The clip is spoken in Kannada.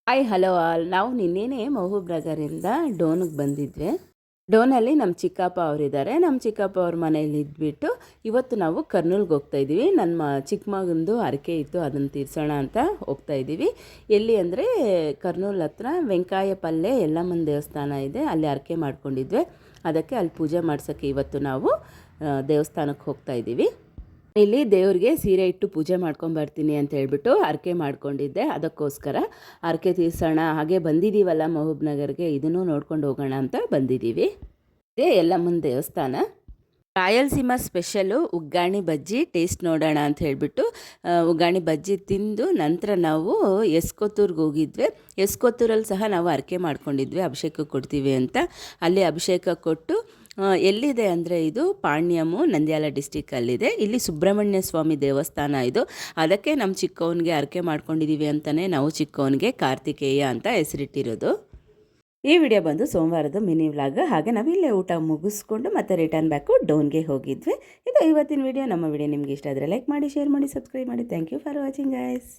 Hi hello all. ನಾವು ನಿನ್ನೆನೇ ಮಹಬೂಬ್ ನಗರಿಂದ ಡೋನಿಗೆ ಬಂದಿದ್ವಿ. ಡೋನಲ್ಲಿ ನಮ್ಮ ಚಿಕ್ಕಪ್ಪ ಅವರಿದ್ದಾರೆ. ನಮ್ಮ ಚಿಕ್ಕಪ್ಪ ಅವ್ರ ಮನೇಲಿ ಇದ್ಬಿಟ್ಟು ಇವತ್ತು ನಾವು ಕರ್ನೂಲ್ಗೆ ಹೋಗ್ತಾ ಇದ್ದೀವಿ. ನನ್ನ ಚಿಕ್ಕ ಮಗಂದು ಹರಕೆ ಇತ್ತು, ಅದನ್ನು ತೀರ್ಸೋಣ ಅಂತ ಹೋಗ್ತಾ ಇದ್ದೀವಿ. ಎಲ್ಲಿ ಅಂದರೆ ಕರ್ನೂಲ್ ಹತ್ರ ವೆಂಕಾಯಪಲ್ಲೆ ಯಲ್ಲಮ್ಮನ ದೇವಸ್ಥಾನ ಇದೆ, ಅಲ್ಲಿ ಹರಕೆ ಮಾಡ್ಕೊಂಡಿದ್ವಿ. ಅದಕ್ಕೆ ಅಲ್ಲಿ ಪೂಜೆ ಮಾಡ್ಸೋಕ್ಕೆ ಇವತ್ತು ನಾವು ದೇವಸ್ಥಾನಕ್ಕೆ ಹೋಗ್ತಾ ಇದ್ದೀವಿ. ಇಲ್ಲಿ ದೇವ್ರಿಗೆ ಸೀರೆ ಇಟ್ಟು ಪೂಜೆ ಮಾಡ್ಕೊಂಬರ್ತೀನಿ ಅಂತ ಹೇಳ್ಬಿಟ್ಟು ಹರಕೆ ಮಾಡ್ಕೊಂಡಿದ್ದೆ. ಅದಕ್ಕೋಸ್ಕರ ಹರಕೆ ತೀರ್ಸೋಣ, ಹಾಗೆ ಬಂದಿದ್ದೀವಲ್ಲ ಮಹಬೂಬ್ ನಗರ್ಗೆ, ಇದನ್ನು ನೋಡ್ಕೊಂಡು ಹೋಗೋಣ ಅಂತ ಬಂದಿದ್ದೀವಿ. ಇದೇ ಯಲ್ಲಮ್ಮನ ದೇವಸ್ಥಾನ. ರಾಯಲಸೀಮಾ ಸ್ಪೆಷಲು ಉಗ್ಗಾಣಿ ಬಜ್ಜಿ ಟೇಸ್ಟ್ ನೋಡೋಣ ಅಂತ ಹೇಳಿಬಿಟ್ಟು ಉಗ್ಗಾಣಿ ಬಜ್ಜಿ ತಿಂದು ನಂತರ ನಾವು ಎಸ್ಕೊತ್ತೂರ್ಗೆ ಹೋಗಿದ್ವಿ. ಎಸ್ಕೊತ್ತೂರಲ್ಲಿ ಸಹ ನಾವು ಹರಕೆ ಮಾಡ್ಕೊಂಡಿದ್ವಿ, ಅಭಿಷೇಕ ಕೊಡ್ತೀವಿ ಅಂತ. ಅಲ್ಲಿ ಅಭಿಷೇಕ ಕೊಟ್ಟು ಎಲ್ಲಿದೆ ಅಂದರೆ ಇದು ಪಾಣ್ಯಮು, ನಂದ್ಯಾಲ ಡಿಸ್ಟಿಕಲ್ಲಿದೆ. ಇಲ್ಲಿ ಸುಬ್ರಹ್ಮಣ್ಯ ಸ್ವಾಮಿ ದೇವಸ್ಥಾನ ಇದು. ಅದಕ್ಕೆ ನಮ್ಮ ಚಿಕ್ಕವನಿಗೆ ಹರಕೆ ಮಾಡ್ಕೊಂಡಿದ್ದೀವಿ ಅಂತಲೇ ನಾವು ಚಿಕ್ಕವನಿಗೆ ಕಾರ್ತಿಕೇಯ ಅಂತ ಹೆಸರಿಟ್ಟಿರೋದು. ಈ ವಿಡಿಯೋ ಬಂದು ಸೋಮವಾರದ ಮಿನಿ ವ್ಲಾಗ್. ಹಾಗೆ ನಾವಿಲ್ಲೇ ಊಟ ಮುಗಿಸ್ಕೊಂಡು ಮತ್ತೆ ರಿಟರ್ನ್ ಬ್ಯಾಕು ಡೋನ್ಗೆ ಹೋಗಿದ್ವಿ. ಇದು ಇವತ್ತಿನ ವಿಡಿಯೋ. ನಮ್ಮ ವಿಡಿಯೋ ನಿಮ್ಗೆ ಇಷ್ಟ ಆದರೆ ಲೈಕ್ ಮಾಡಿ, ಶೇರ್ ಮಾಡಿ, ಸಬ್ಸ್ಕ್ರೈಬ್ ಮಾಡಿ. Thank you for watching guys.